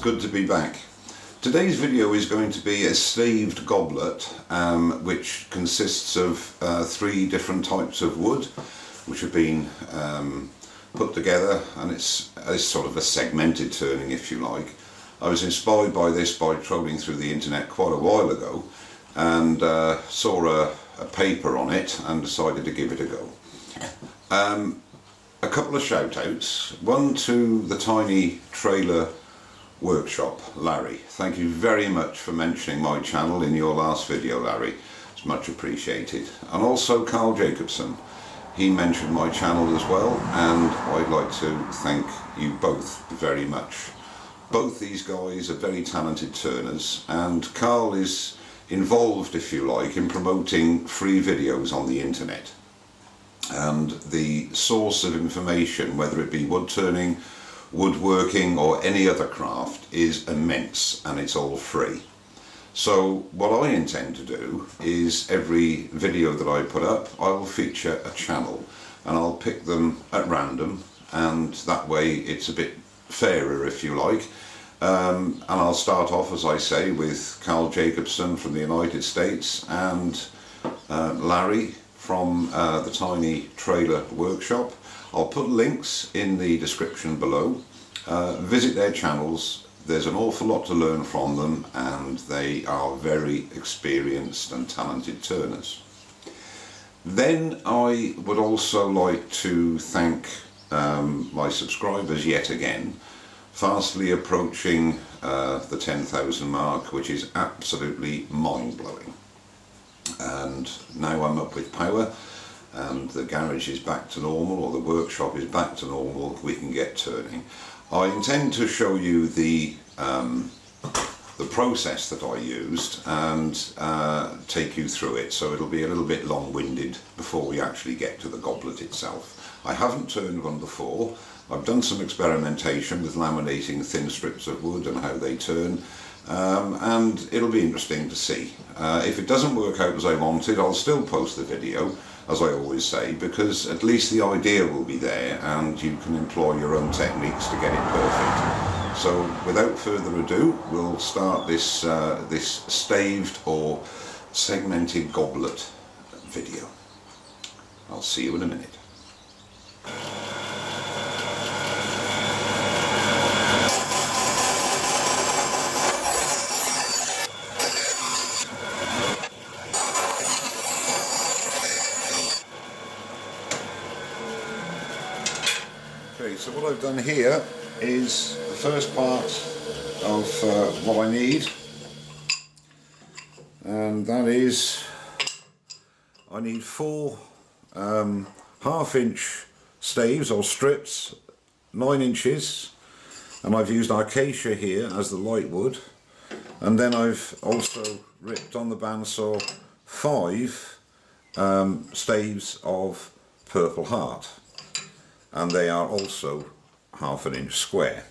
good to be back. Today's video is going to be a staved goblet, which consists of 3 different types of wood which have been put together, and it's sort of a segmented turning, if you like. I was inspired by this by trolling through the internet quite a while ago and saw a paper on it and decided to give it a go. A couple of shout outs, one to the Tiny Trailer Workshop, Larry. Thank you very much for mentioning my channel in your last video, Larry. It's much appreciated. And also Carl Jacobson. He mentioned my channel as well, and I'd like to thank you both very much. Both these guys are very talented turners, and Carl is involved, if you like, in promoting free videos on the internet. And the source of information, whether it be wood turning, woodworking or any other craft, is immense, and it's all free. So what I intend to do is every video that I put up, I will feature a channel and I'll pick them at random, and that way it's a bit fairer, if you like. And I'll start off, as I say, with Carl Jacobson from the United States and Larry from the Tiny Trailer Workshop. I'll put links in the description below. Visit their channels. There's an awful lot to learn from them, and they are very experienced and talented turners. Then I would also like to thank my subscribers yet again, fastly approaching the 10,000 mark, which is absolutely mind-blowing. And now I'm up with power, and the garage is back to normal, or the workshop is back to normal. We can get turning. I intend to show you the process that I used and take you through it, so it'll be a little bit long-winded before we actually get to the goblet itself. I haven't turned one before. I've done some experimentation with laminating thin strips of wood and how they turn, and it'll be interesting to see. If it doesn't work out as I wanted, I'll still post the video, as I always say, because at least the idea will be there and you can employ your own techniques to get it perfect. So without further ado, we'll start this this staved or segmented goblet video. I'll see you in a minute. Okay, so what I've done here is the first part of what I need, and that is I need 4 half-inch staves or strips, 9 inches, and I've used acacia here as the light wood, and then I've also ripped on the bandsaw 5 staves of purple heart, and they are also ½ inch square.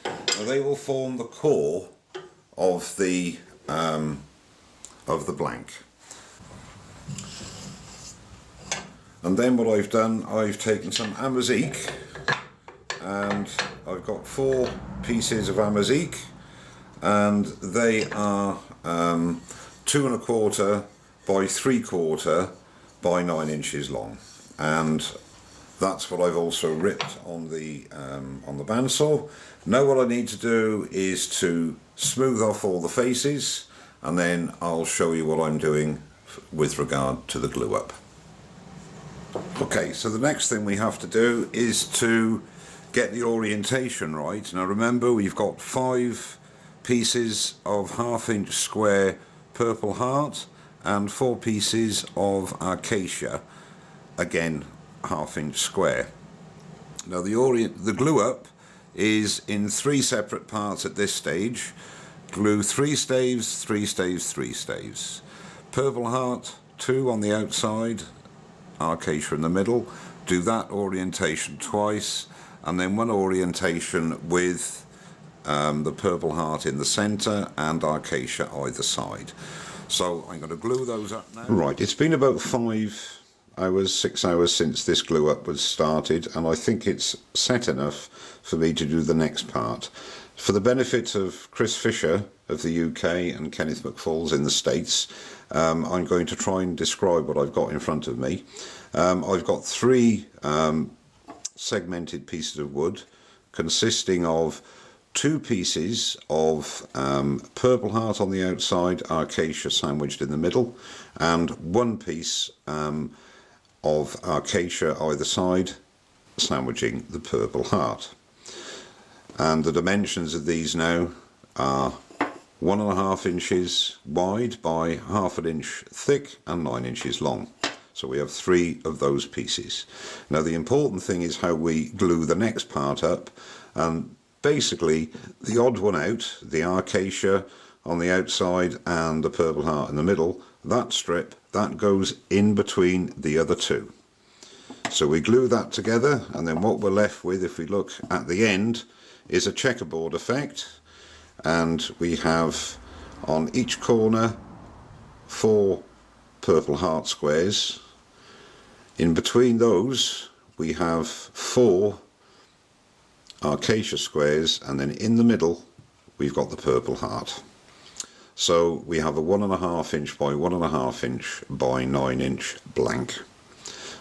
Now they will form the core of the blank. And then what I've done, I've taken some Amazique, and I've got 4 pieces of Amazique, and they are 2 1/4 by 3/4 by 9 inches long, and that's what I've also ripped on the bandsaw. Now what I need to do is to smooth off all the faces, and then I'll show you what I'm doing with regard to the glue up. Okay, so the next thing we have to do is to get the orientation right. Now remember, we've got 5 pieces of ½ inch square purple heart and 4 pieces of acacia, again ½ inch square. Now the glue up is in 3 separate parts at this stage. Glue 3 staves, 3 staves, 3 staves. Purple heart 2 on the outside, acacia in the middle. Do that orientation twice, and then 1 orientation with the purple heart in the centre and acacia either side. So I'm going to glue those up now. Right, it's been about 5 hours, 6 hours since this glue up was started, and I think it's set enough for me to do the next part. For the benefit of Chris Fisher of the UK and Kenneth McFalls in the States, I'm going to try and describe what I've got in front of me. I've got three segmented pieces of wood consisting of two pieces of Purple Heart on the outside, Acacia sandwiched in the middle, and one piece of Acacia either side, sandwiching the Purple Heart. And the dimensions of these now are 1.5 inches wide by 1/2 inch thick and 9 inches long. So we have three of those pieces. Now the important thing is how we glue the next part up, and basically the odd one out, the Acacia on the outside and the Purple Heart in the middle, that strip, that goes in between the other two. So we glue that together, and then what we're left with, if we look at the end, is a checkerboard effect, and we have on each corner 4 Purple Heart squares. In between those we have 4 Acacia squares, and then in the middle we've got the Purple Heart. So we have a 1.5 inch by 1.5 inch by 9 inch blank.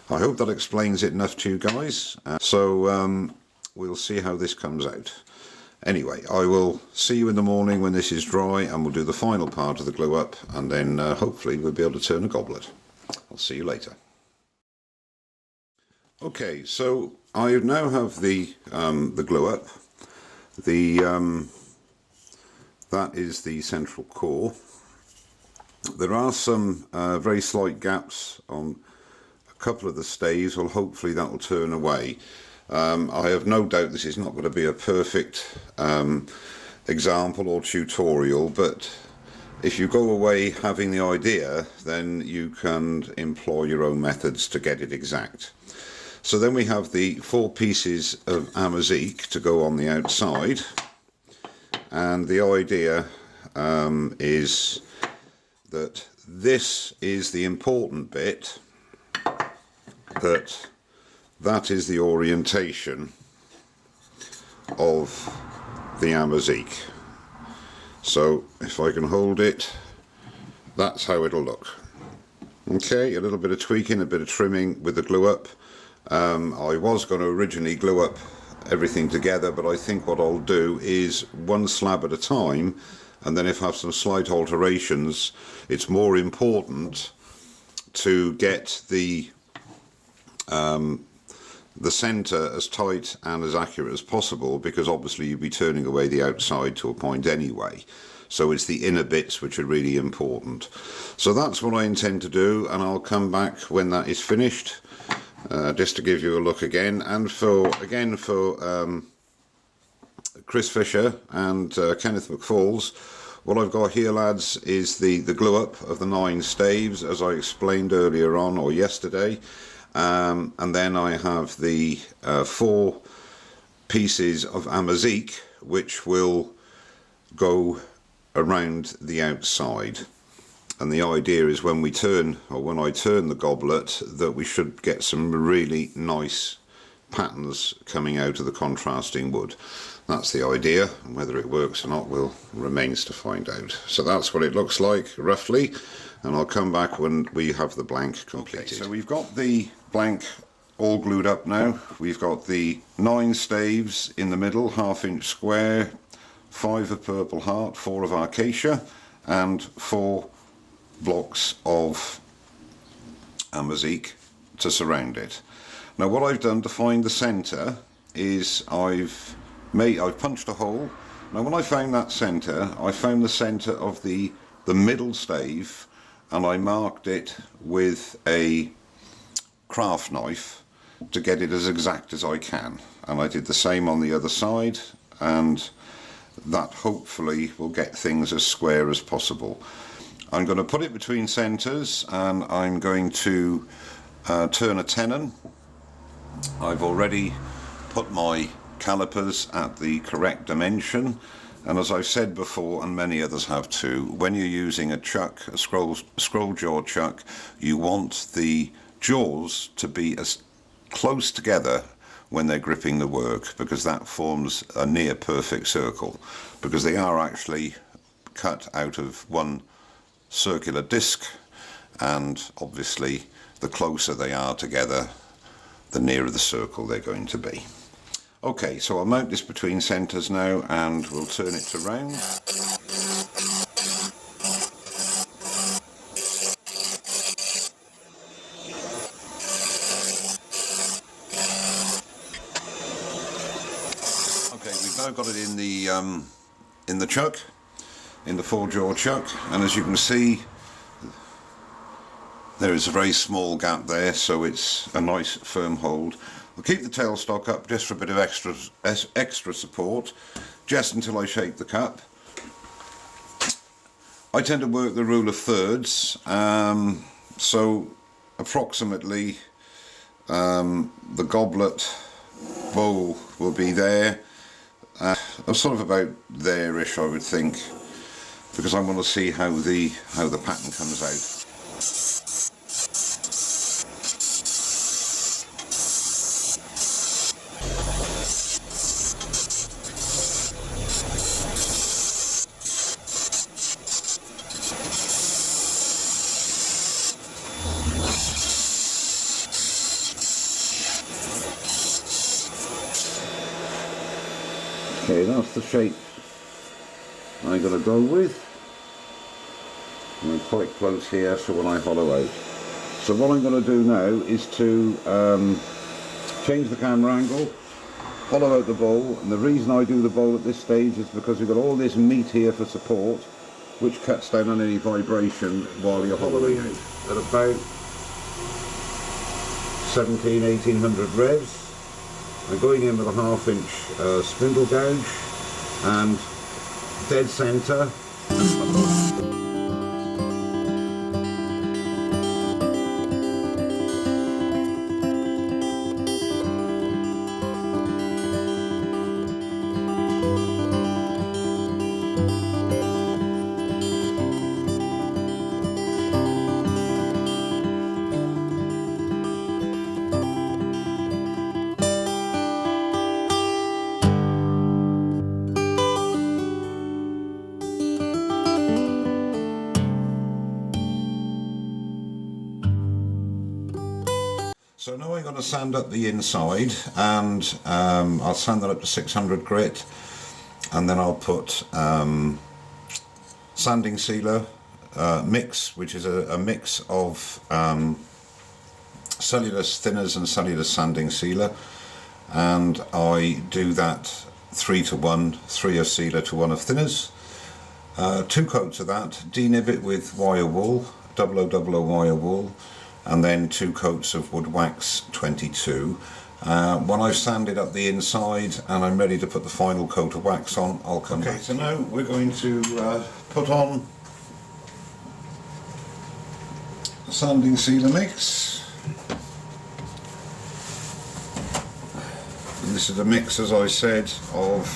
I hope that explains it enough to you guys. We'll see how this comes out. Anyway, I will see you in the morning when this is dry, and we'll do the final part of the glue up, and then hopefully we'll be able to turn a goblet. I'll see you later. Okay, so I now have the glue up. That is the central core. There are some very slight gaps on a couple of the staves. Well, hopefully that will turn away. I have no doubt this is not going to be a perfect example or tutorial, but if you go away having the idea, then you can employ your own methods to get it exact. So then we have the 4 pieces of Amazique to go on the outside, and the idea is that this is the important bit, that is the orientation of the Amazique. So if I can hold it, that's how it'll look. Okay, a little bit of tweaking, a bit of trimming with the glue up. I was going to originally glue up everything together, but I think what I'll do is one slab at a time, and then if I have some slight alterations, it's more important to get the centre as tight and as accurate as possible, because obviously you'll be turning away the outside to a point anyway. So it's the inner bits which are really important. So that's what I intend to do, and I'll come back when that is finished, just to give you a look again. And for Chris Fisher and Kenneth McFalls, what I've got here, lads, is the glue up of the 9 staves, as I explained earlier on, or yesterday. And then I have the 4 pieces of Amazique which will go around the outside, and the idea is when we turn, or when I turn the goblet, that we should get some really nice patterns coming out of the contrasting wood. That's the idea, and whether it works or not remains to find out. So that's what it looks like roughly, and I'll come back when we have the blank completed. Okay, so we've got the blank all glued up now. We've got the 9 staves in the middle, 1/2 inch square, 5 of Purple Heart, 4 of Acacia, and 4 blocks of Amazique to surround it. Now what I've done to find the centre is I've punched a hole. Now when I found that centre, I found the centre of the middle stave, and I marked it with a craft knife to get it as exact as I can, and I did the same on the other side, and that hopefully will get things as square as possible. I'm going to put it between centres, and I'm going to turn a tenon. I've already put my calipers at the correct dimension, and as I've said before, and many others have too, when you're using a chuck, a scroll jaw chuck, you want the jaws to be as close together when they're gripping the work, because that forms a near perfect circle, because they are actually cut out of one circular disc, and obviously the closer they are together, the nearer the circle they're going to be. Okay, so I'll mount this between centres now, and we'll turn it to round. Okay, we've now got it in the chuck, in the 4-jaw chuck, and as you can see, there is a very small gap there, so it's a nice firm hold. We'll keep the tailstock up just for a bit of extra support, just until I shape the cup. I tend to work the rule of thirds, so approximately the goblet bowl will be there, sort of about there-ish, I would think, because I want to see how the pattern comes out. Okay, that's the shape I'm going to go with. I'm quite close here, so when I hollow out. So what I'm going to do now is to change the camera angle, hollow out the bowl, and the reason I do the bowl at this stage is because we've got all this meat here for support, which cuts down on any vibration while you're hollowing out at about 1800 revs. I'm going in with a 1/2 inch spindle gouge and dead centre. So now I'm going to sand up the inside, and I'll sand that up to 600 grit, and then I'll put sanding sealer mix, which is a mix of cellulose thinners and cellulose sanding sealer, and I do that 3 to 1, 3 of sealer to 1 of thinners. 2 coats of that, denib it with wire wool, 0000 wire wool, and then 2 coats of wood wax 22. When I've sanded up the inside and I'm ready to put the final coat of wax on, I'll come back. So now we're going to put on the sanding sealer mix. And this is a mix, as I said, of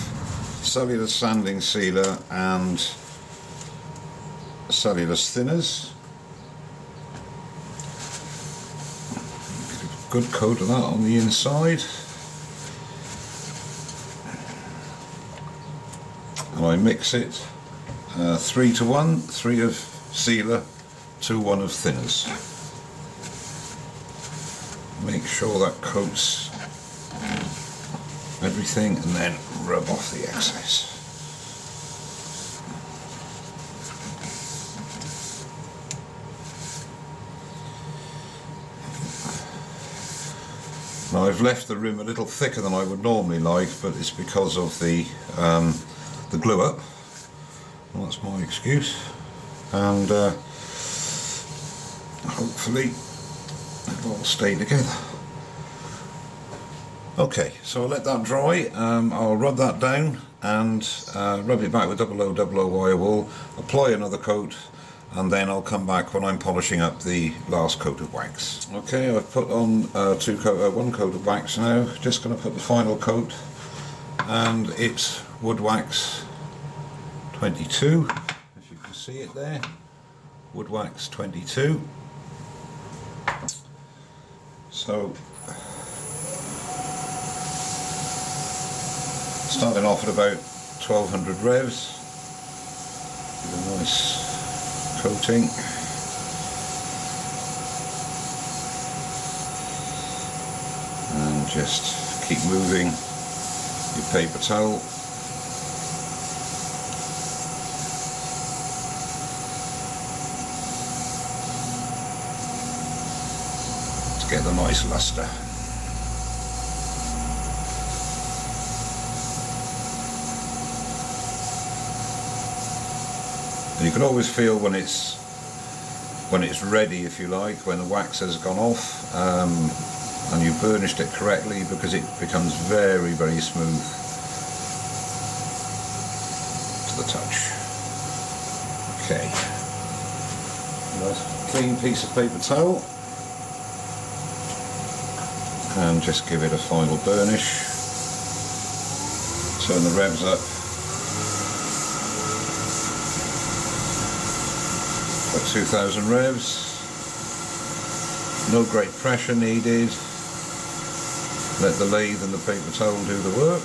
cellulose sanding sealer and cellulose thinners. Good coat of that on the inside, and I mix it 3 to 1, 3 of sealer to 1 of thinners. Make sure that coats everything, and then rub off the excess. Now I've left the rim a little thicker than I would normally like, but it's because of the glue up. Well, that's my excuse, and hopefully it'll all stay together. Okay, so I'll let that dry. I'll rub that down and rub it back with 0000 wire wool, apply another coat, and then I'll come back when I'm polishing up the last coat of wax. Okay, I've put on 1 coat of wax now. Just going to put the final coat, and it's wood wax 22, if you can see it there, wood wax 22. Starting off at about 1200 revs, with a nice coating. And just keep moving your paper towel. To get the nice luster. And you can always feel when it's ready, if you like, when the wax has gone off and you've burnished it correctly, because it becomes very, very smooth to the touch. Okay, nice clean piece of paper towel, and just give it a final burnish. Turn the revs up. 2000 revs, no great pressure needed, let the lathe and the paper towel do the work.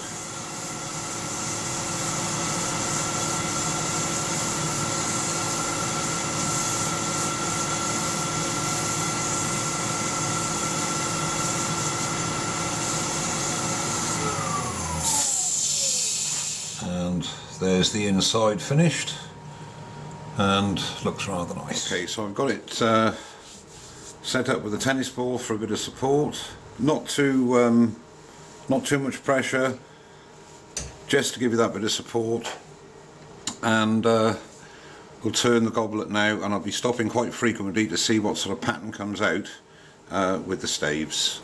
And there's the inside finished. And looks rather nice. Okay, so I've got it set up with a tennis ball for a bit of support. Not too much pressure, just to give you that bit of support. And we'll turn the goblet now, and I'll be stopping quite frequently to see what sort of pattern comes out with the staves.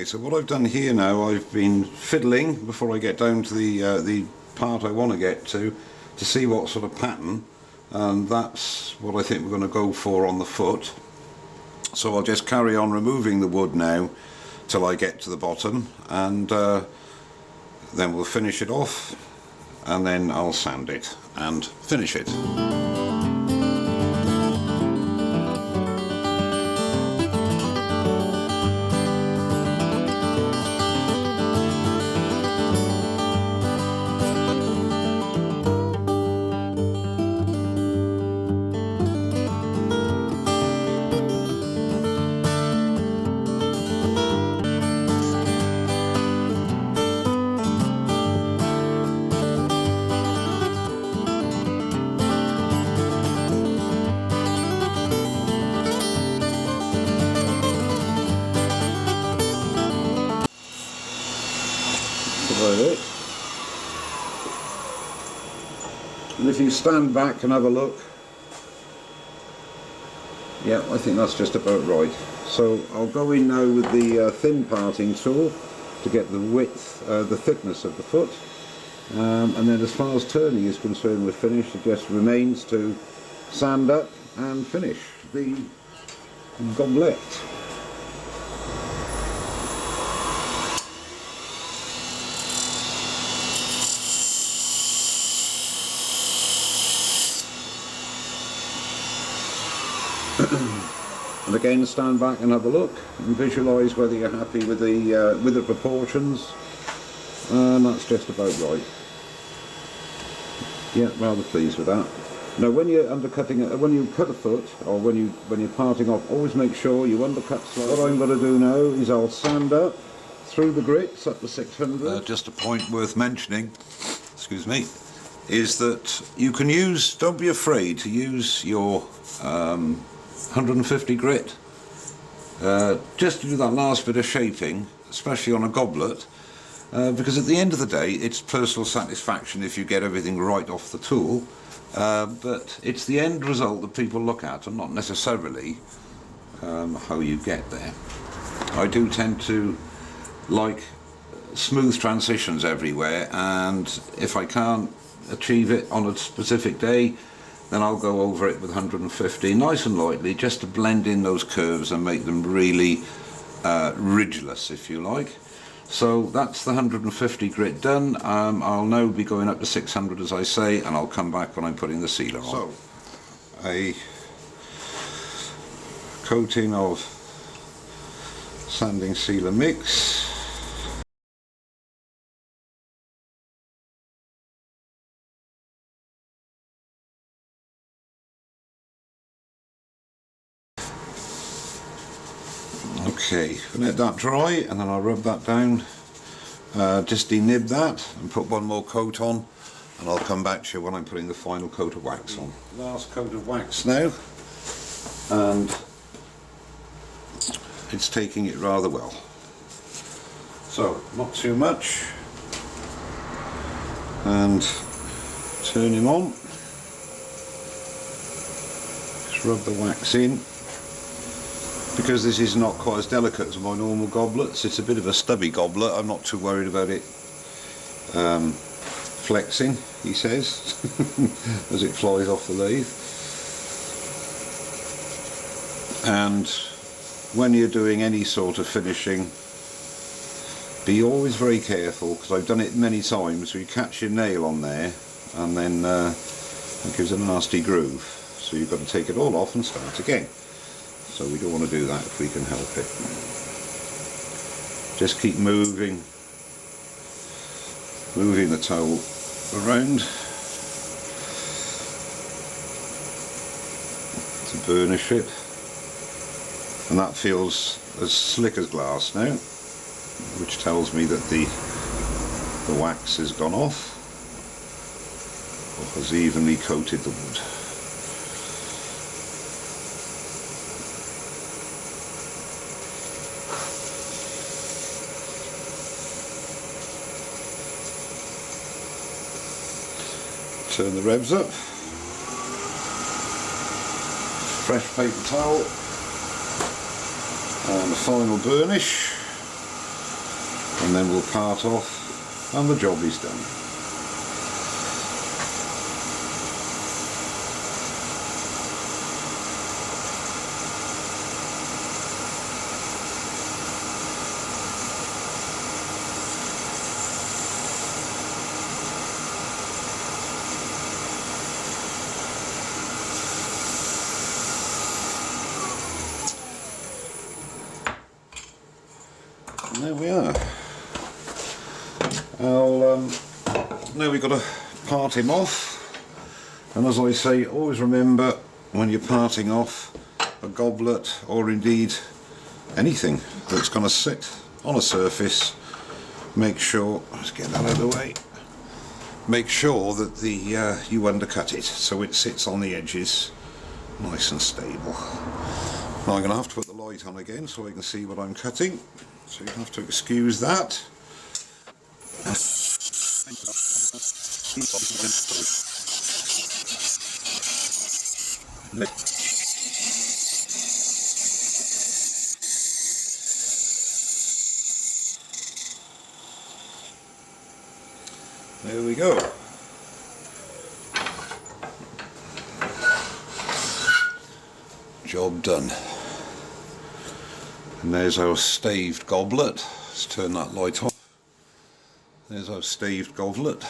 So what I've done here now, I've been fiddling before I get down to the part I want to get to see what sort of pattern, and that's what I think we're going to go for on the foot. So I'll just carry on removing the wood now till I get to the bottom, and then we'll finish it off, and then I'll sand it and finish it. It. And if you stand back and have a look, yeah, I think that's just about right. So I'll go in now with the thin parting tool to get the width, the thickness of the foot, and then as far as turning is concerned, we're finished. It just remains to sand up and finish the goblet. And again, stand back and have a look and visualise whether you're happy with the proportions, and that's just about right. Yeah, rather pleased with that. Now, when you're undercutting it, when you cut a foot, or when you're parting off, always make sure you undercut slightly. What I'm going to do now is I'll sand up through the grits up to 600. Just a point worth mentioning, excuse me, is that you can use, don't be afraid to use your 150 grit just to do that last bit of shaping, especially on a goblet, because at the end of the day it's personal satisfaction if you get everything right off the tool, but it's the end result that people look at and not necessarily how you get there. I do tend to like smooth transitions everywhere, and if I can't achieve it on a specific day, then I'll go over it with 150 nice and lightly, just to blend in those curves and make them really ridgeless, if you like. So that's the 150 grit done. I'll now be going up to 600, as I say, and I'll come back when I'm putting the sealer on. So a coating of sanding sealer mix. Okay, let that dry and then I'll rub that down, just denib that and put one more coat on, and I'll come back to you when I'm putting the final coat of wax on. Last coat of wax now, and it's taking it rather well. So, not too much, and turn him on, just rub the wax in. Because this is not quite as delicate as my normal goblets, it's a bit of a stubby goblet, I'm not too worried about it flexing, he says, as it flies off the lathe. And when you're doing any sort of finishing, be always very careful, because I've done it many times, so you catch your nail on there and then it gives a nasty groove, so you've got to take it all off and start again. So we don't want to do that if we can help it. Just keep moving the towel around to burnish it, and that feels as slick as glass now, which tells me that the wax has gone off or has evenly coated the wood. Turn the revs up, fresh paper towel, and the final burnish, and then we'll part off and the job is done. And there we are. Now we've got to part him off, and as I say, always remember when you're parting off a goblet, or indeed anything that's going to sit on a surface, make sure, let's get that out of the way, make sure that you undercut it so it sits on the edges nice and stable. Now I'm going to have to put the light on again so I can see what I'm cutting, so you have to excuse that. There we go. Job done. And there's our staved goblet. Let's turn that light off. There's our staved goblet.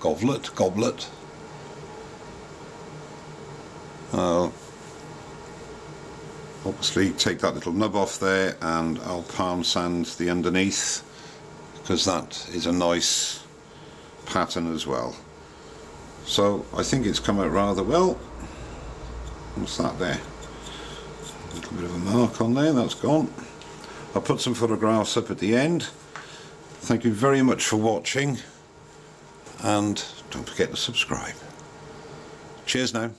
Goblet. Oh, Obviously take that little nub off there, and I'll palm sand the underneath, because that is a nice pattern as well. So I think it's come out rather well. What's that there? A little bit of a mark on there, that's gone. I'll put some photographs up at the end. Thank you very much for watching, and don't forget to subscribe. Cheers now.